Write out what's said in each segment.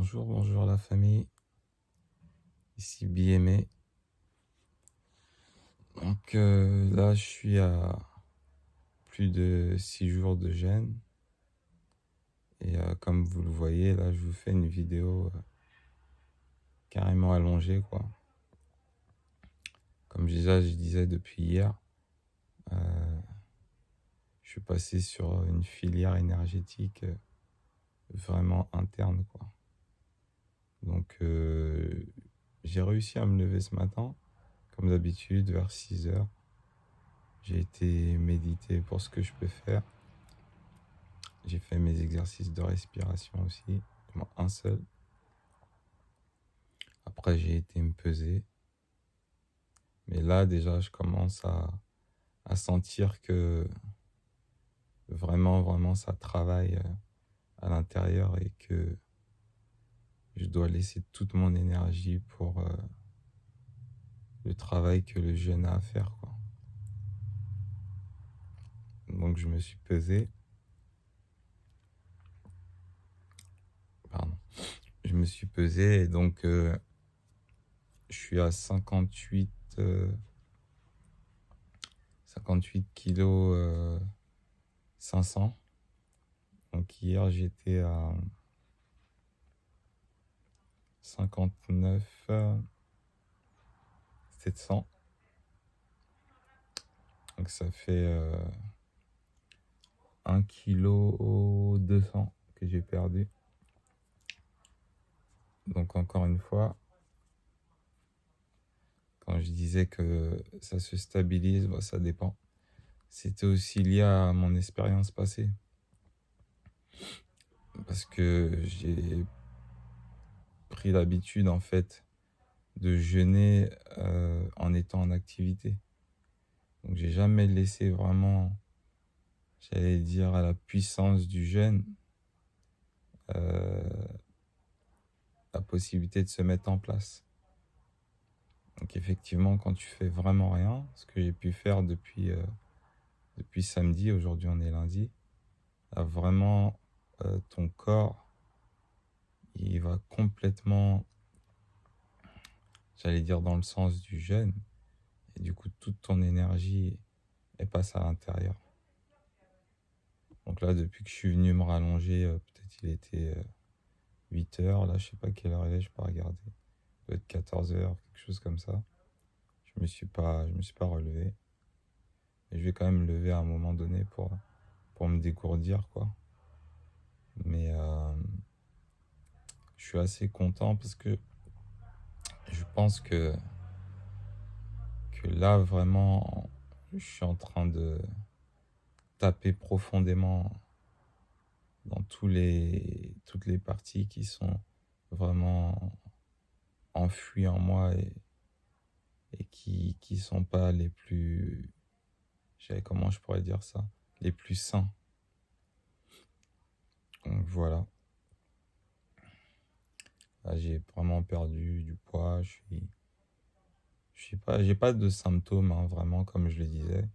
Bonjour la famille, ici BMA. Donc là, je suis à plus de 6 jours de jeûne. Et comme vous le voyez, là, je vous fais une vidéo carrément allongée, quoi. Comme déjà, je disais depuis hier, je suis passé sur une filière énergétique vraiment interne, quoi. Donc j'ai réussi à me lever ce matin, comme d'habitude, vers 6 heures. J'ai été méditer pour ce que je peux faire. J'ai fait mes exercices de respiration aussi, un seul. Après, j'ai été me peser. Mais là, déjà, je commence à sentir que vraiment, ça travaille à l'intérieur et que je dois laisser toute mon énergie pour le travail que le jeûne a à faire, quoi. Donc, je me suis pesé. Pardon. Je me suis pesé et donc je suis à 58 kilos 500. Donc hier j'étais à 59 700. Donc ça fait 1 kg 200 que j'ai perdu. Donc encore une fois, quand je disais que ça se stabilise, ça dépend. C'était aussi lié à mon expérience passée. Parce que j'ai pris l'habitude en fait de jeûner en étant en activité. Donc j'ai jamais laissé vraiment, j'allais dire, à la puissance du jeûne la possibilité de se mettre en place. Donc effectivement, quand tu fais vraiment rien, ce que j'ai pu faire depuis samedi, aujourd'hui on est lundi, là vraiment ton corps, il va complètement, j'allais dire, dans le sens du jeûne, et du coup toute ton énergie, elle passe à l'intérieur. Donc là, depuis que je suis venu me rallonger, peut-être il était 8 heures, là je sais pas quelle heure il est, je peux pas regarder. Il doit être 14 heures, quelque chose comme ça. Je me suis pas relevé. Et je vais quand même me lever à un moment donné pour me dégourdir, quoi. Mais je suis assez content parce que je pense que là, vraiment, je suis en train de taper profondément dans toutes les parties qui sont vraiment enfouies en moi et qui sont pas les plus, comment je pourrais dire ça, les plus sains. Donc voilà. Là, j'ai vraiment perdu du poids. J'ai pas de symptômes, hein, vraiment, comme je le disais.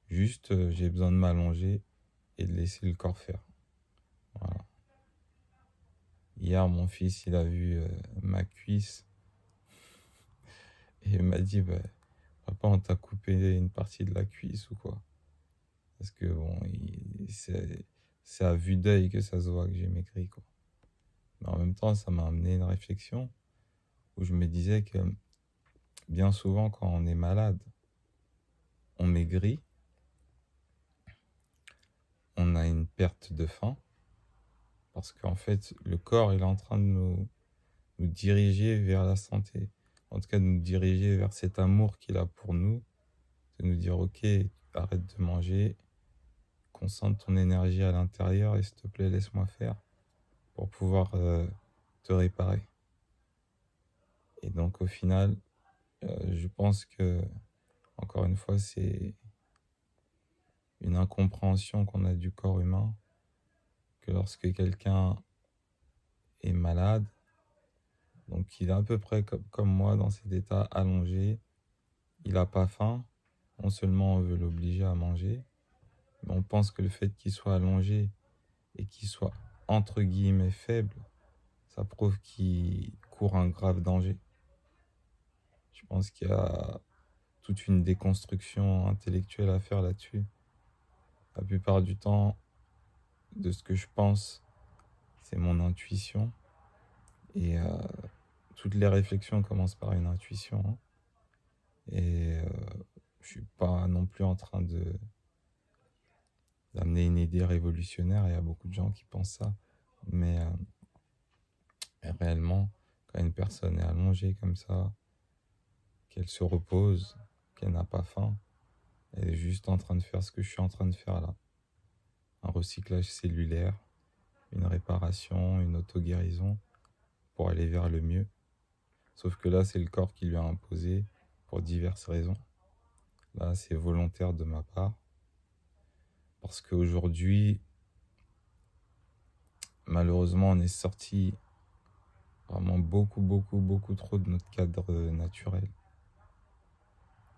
Juste, j'ai besoin de m'allonger et de laisser le corps faire. Voilà. Hier, mon fils, il a vu ma cuisse et il m'a dit, bah, papa, on t'a coupé une partie de la cuisse ou quoi? Parce que bon, c'est à vue d'œil que ça se voit que j'ai maigri, quoi. Mais en même temps, ça m'a amené une réflexion où je me disais que bien souvent, quand on est malade, on maigrit, on a une perte de faim, parce qu'en fait, le corps, il est en train de nous diriger vers la santé. En tout cas, de nous diriger vers cet amour qu'il a pour nous, de nous dire, ok, arrête de manger, concentre ton énergie à l'intérieur et s'il te plaît, laisse-moi faire pour pouvoir te réparer. Et donc, au final, je pense que, encore une fois, c'est une incompréhension qu'on a du corps humain, que lorsque quelqu'un est malade, donc il est à peu près comme moi dans cet état allongé, il n'a pas faim, non seulement on veut l'obliger à manger, mais on pense que le fait qu'il soit allongé et qu'il soit entre guillemets faible, ça prouve qu'il court un grave danger. Je pense qu'il y a toute une déconstruction intellectuelle à faire là-dessus. La plupart du temps, de ce que je pense, c'est mon intuition. Et toutes les réflexions commencent par une intuition. Hein. Et je suis pas non plus en train d'amener une idée révolutionnaire. Il y a beaucoup de gens qui pensent ça. Mais réellement, quand une personne est allongée comme ça, qu'elle se repose, qu'elle n'a pas faim, elle est juste en train de faire ce que je suis en train de faire là. Un recyclage cellulaire, une réparation, une auto-guérison pour aller vers le mieux. Sauf que là, c'est le corps qui lui a imposé pour diverses raisons. Là, c'est volontaire de ma part. Parce qu'aujourd'hui, malheureusement, on est sorti vraiment beaucoup trop de notre cadre naturel.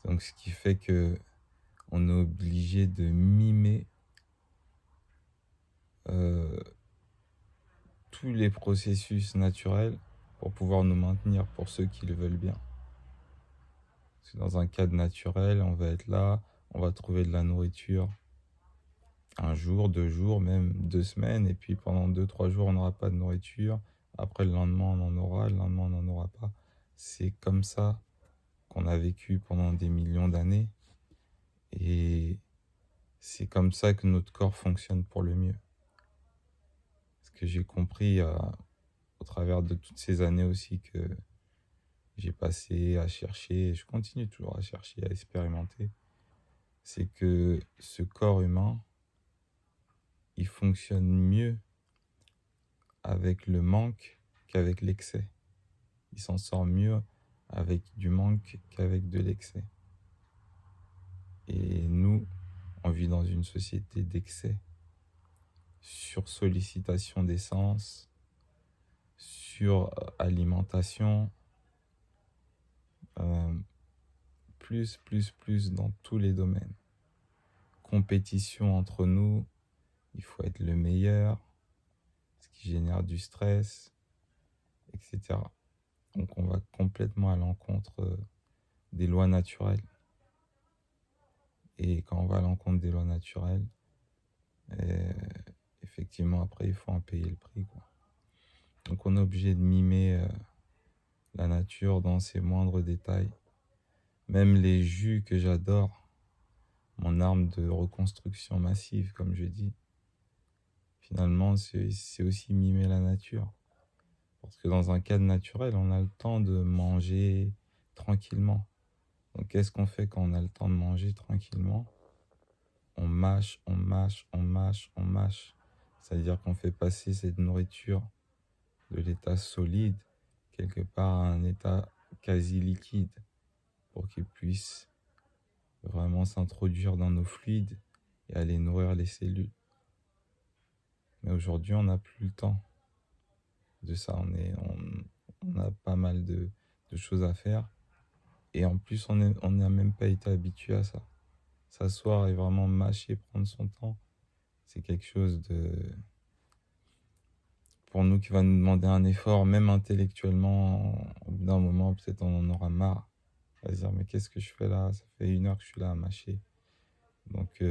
Donc, ce qui fait que on est obligé de mimer tous les processus naturels pour pouvoir nous maintenir, pour ceux qui le veulent bien. Parce que dans un cadre naturel, on va être là, on va trouver de la nourriture un jour, 2 jours, même 2 semaines, et puis pendant 2, 3 jours, on n'aura pas de nourriture. Après, le lendemain, on en aura, le lendemain, on n'en aura pas. C'est comme ça qu'on a vécu pendant des millions d'années, et c'est comme ça que notre corps fonctionne pour le mieux. Ce que j'ai compris au travers de toutes ces années aussi que j'ai passé à chercher, et je continue toujours à chercher, à expérimenter, c'est que ce corps humain, il fonctionne mieux avec le manque qu'avec l'excès. Il s'en sort mieux avec du manque qu'avec de l'excès. Et nous, on vit dans une société d'excès, sur sollicitation des sens, sur alimentation, plus dans tous les domaines. Compétition entre nous, il faut être le meilleur, ce qui génère du stress, etc. Donc on va complètement à l'encontre des lois naturelles. Et quand on va à l'encontre des lois naturelles, effectivement après il faut en payer le prix, quoi. Donc on est obligé de mimer la nature dans ses moindres détails. Même les jus que j'adore, mon arme de reconstruction massive, comme je dis, finalement c'est aussi mimer la nature. Parce que dans un cadre naturel, on a le temps de manger tranquillement. Donc qu'est-ce qu'on fait quand on a le temps de manger tranquillement? On mâche. C'est-à-dire qu'on fait passer cette nourriture de l'état solide quelque part à un état quasi liquide pour qu'il puisse vraiment s'introduire dans nos fluides et aller nourrir les cellules. Mais aujourd'hui, on n'a plus le temps de ça. On a pas mal de choses à faire. Et en plus, on n'a même pas été habitué à ça. S'asseoir et vraiment mâcher, prendre son temps, c'est quelque chose pour nous qui va nous demander un effort, même intellectuellement. Au bout d'un moment, peut-être on en aura marre. On va se dire, mais qu'est-ce que je fais là? Ça fait 1 heure que je suis là à mâcher. Donc,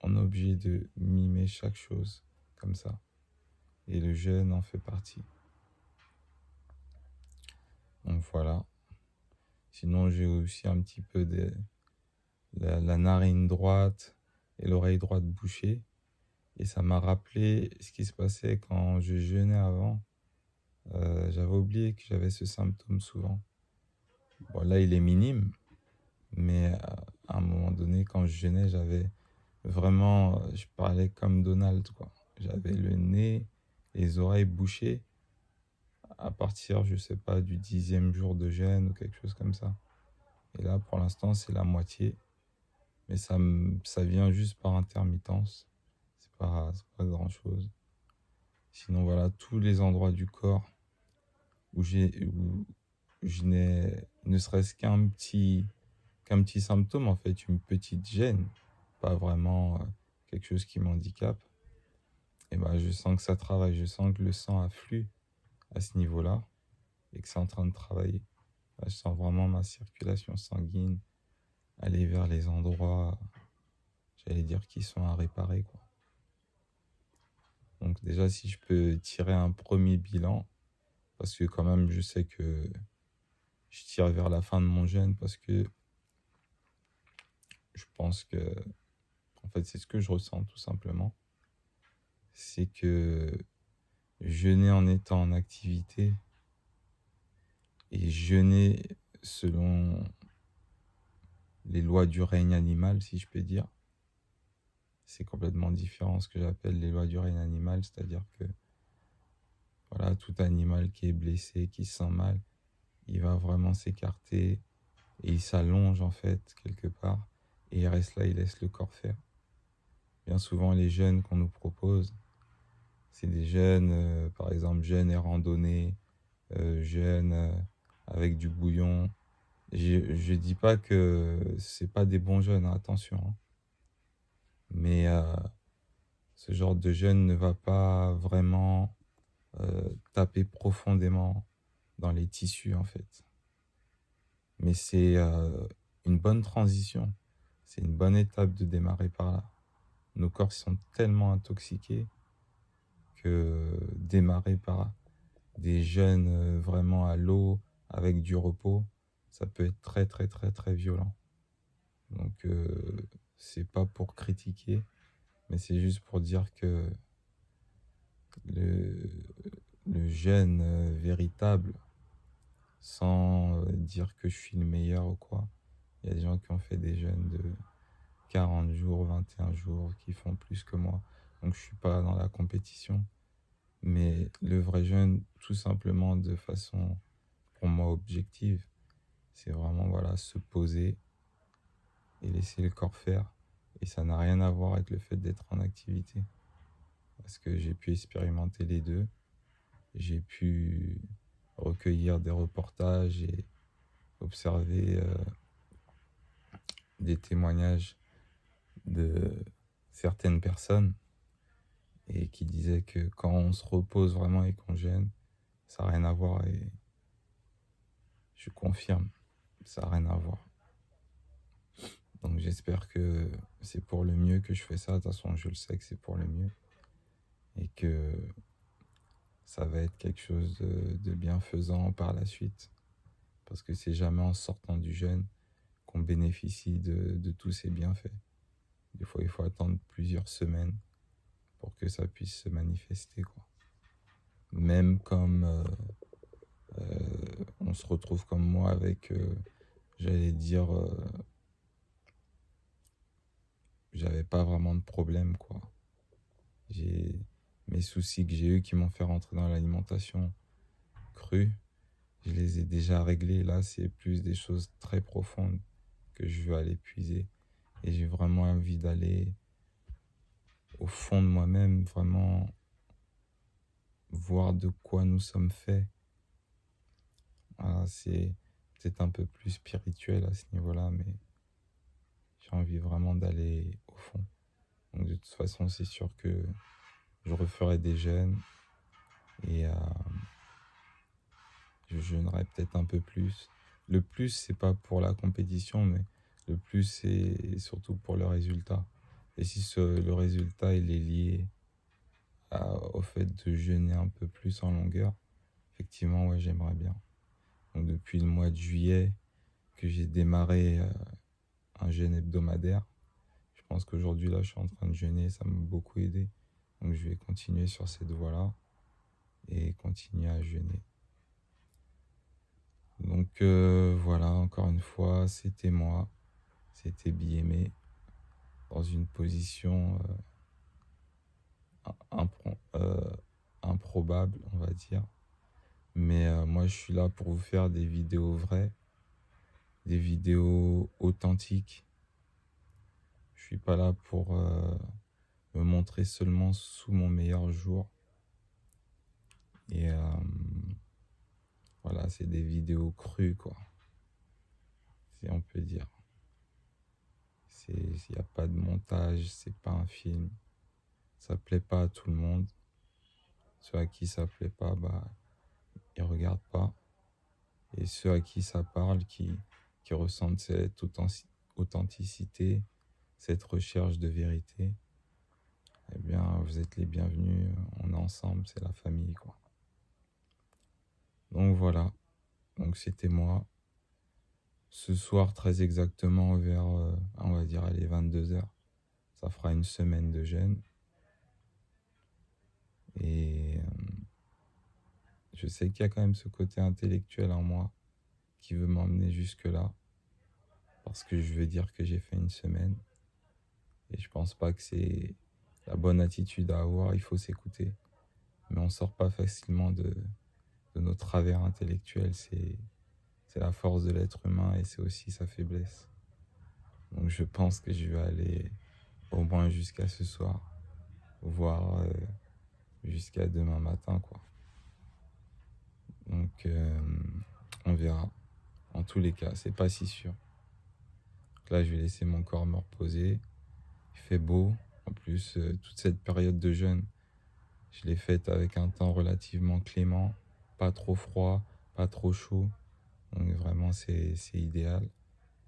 on est obligé de mimer chaque chose comme ça. Et le jeûne en fait partie. Donc voilà. Sinon, j'ai aussi un petit peu la narine droite et l'oreille droite bouchée. Et ça m'a rappelé ce qui se passait quand je jeûnais avant. J'avais oublié que j'avais ce symptôme souvent. Bon, là, il est minime. Mais à un moment donné, quand je jeûnais, j'avais vraiment... je parlais comme Donald, quoi. J'avais le nez, les oreilles bouchées à partir, je sais pas, du 10e jour de jeûne ou quelque chose comme ça. Et là, pour l'instant, c'est la moitié. Mais ça vient juste par intermittence. C'est pas grand-chose. Sinon, voilà, tous les endroits du corps où je n'ai ne serait-ce qu'un petit symptôme, en fait, une petite gêne, pas vraiment quelque chose qui m'handicape, et ben, je sens que ça travaille, je sens que le sang afflue à ce niveau-là et que c'est en train de travailler. Là, je sens vraiment ma circulation sanguine aller vers les endroits, j'allais dire, qui sont à réparer, quoi. Donc déjà, si je peux tirer un premier bilan, parce que quand même, je sais que je tire vers la fin de mon jeûne, parce que je pense que, en fait, c'est ce que je ressens tout simplement. C'est que jeûner en étant en activité et jeûner selon les lois du règne animal, si je peux dire, c'est complètement différent. Ce que j'appelle les lois du règne animal, c'est-à-dire que voilà, tout animal qui est blessé, qui se sent mal, il va vraiment s'écarter et il s'allonge en fait quelque part et il reste là, il laisse le corps faire. Bien souvent, les jeûnes qu'on nous propose, c'est des jeûnes, par exemple, jeûne et randonnée, jeûne avec du bouillon. Je dis pas que c'est pas des bons jeûnes, hein, attention, hein. Mais ce genre de jeûne ne va pas vraiment taper profondément dans les tissus en fait. Mais c'est une bonne transition, c'est une bonne étape de démarrer par là. Nos corps sont tellement intoxiqués que démarrer par des jeûnes vraiment à l'eau avec du repos, ça peut être très très très très violent. Donc c'est pas pour critiquer, mais c'est juste pour dire que le, le jeûne véritable, sans dire que je suis le meilleur ou quoi, il y a des gens qui ont fait des jeûnes de 40 jours, 21 jours, qui font plus que moi. Donc je suis pas dans la compétition. Mais le vrai jeûne, tout simplement de façon, pour moi, objective, c'est vraiment voilà, se poser et laisser le corps faire. Et ça n'a rien à voir avec le fait d'être en activité. Parce que j'ai pu expérimenter les deux. J'ai pu recueillir des reportages et observer des témoignages de certaines personnes et qui disaient que quand on se repose vraiment et qu'on jeûne, ça n'a rien à voir et je confirme, ça n'a rien à voir. Donc j'espère que c'est pour le mieux que je fais ça. De toute façon, je le sais que c'est pour le mieux et que ça va être quelque chose de bienfaisant par la suite. Parce que c'est jamais en sortant du jeûne qu'on bénéficie de tous ces bienfaits. Des fois, il faut attendre plusieurs semaines pour que ça puisse se manifester, quoi. Même comme on se retrouve comme moi avec, j'allais dire, j'avais pas vraiment de problème, quoi. J'ai mes soucis que j'ai eus qui m'ont fait rentrer dans l'alimentation crue, je les ai déjà réglés. Là, c'est plus des choses très profondes que je veux aller puiser. Et j'ai vraiment envie d'aller au fond de moi-même, vraiment voir de quoi nous sommes faits. Voilà, c'est peut-être un peu plus spirituel à ce niveau-là, mais j'ai envie vraiment d'aller au fond. Donc de toute façon, c'est sûr que je referai des jeûnes et je jeûnerai peut-être un peu plus. Le plus, c'est pas pour la compétition, mais le plus, c'est surtout pour le résultat. Et si le résultat il est lié au fait de jeûner un peu plus en longueur, effectivement, ouais, j'aimerais bien. Donc depuis le mois de juillet que j'ai démarré un jeûne hebdomadaire, je pense qu'aujourd'hui, là, je suis en train de jeûner, ça m'a beaucoup aidé. Donc je vais continuer sur cette voie-là et continuer à jeûner. Donc voilà, encore une fois, c'était moi, c'était Biémé, dans une position improbable, on va dire. Mais moi, je suis là pour vous faire des vidéos vraies, des vidéos authentiques. Je suis pas là pour me montrer seulement sous mon meilleur jour. Et voilà, c'est des vidéos crues, quoi, si on peut dire. Il n'y a pas de montage, c'est pas un film. Ça plaît pas à tout le monde. Ceux à qui ça plaît pas, bah, ils regardent pas. Et ceux à qui ça parle, qui ressentent cette authenticité, cette recherche de vérité, eh bien, vous êtes les bienvenus. On est ensemble, c'est la famille, quoi. Donc voilà. Donc c'était moi. Ce soir, très exactement, vers, on va dire, allez, 22h, ça fera une semaine de jeûne. Et je sais qu'il y a quand même ce côté intellectuel en moi qui veut m'emmener jusque-là, parce que je veux dire que j'ai fait une semaine. Et je pense pas que c'est la bonne attitude à avoir, il faut s'écouter. Mais on sort pas facilement de nos travers intellectuels, c'est la force de l'être humain et c'est aussi sa faiblesse. Donc je pense que je vais aller au moins jusqu'à ce soir, voire jusqu'à demain matin, quoi. Donc on verra. En tous les cas, c'est pas si sûr. Donc là, je vais laisser mon corps me reposer. Il fait beau. En plus, toute cette période de jeûne, je l'ai faite avec un temps relativement clément, pas trop froid, pas trop chaud. Donc vraiment, c'est idéal.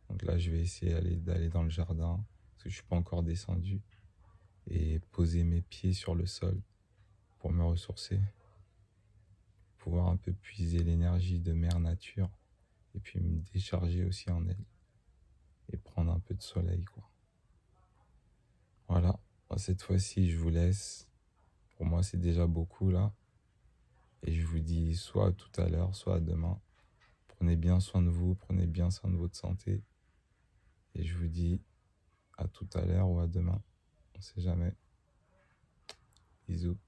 Donc là, je vais essayer d'aller dans le jardin, parce que je suis pas encore descendu, et poser mes pieds sur le sol pour me ressourcer, pouvoir un peu puiser l'énergie de mère nature, et puis me décharger aussi en elle, et prendre un peu de soleil, quoi. Voilà, cette fois-ci, je vous laisse. Pour moi, c'est déjà beaucoup là. Et je vous dis soit à tout à l'heure, soit à demain. Prenez bien soin de vous, prenez bien soin de votre santé. Et je vous dis à tout à l'heure ou à demain. On sait jamais. Bisous.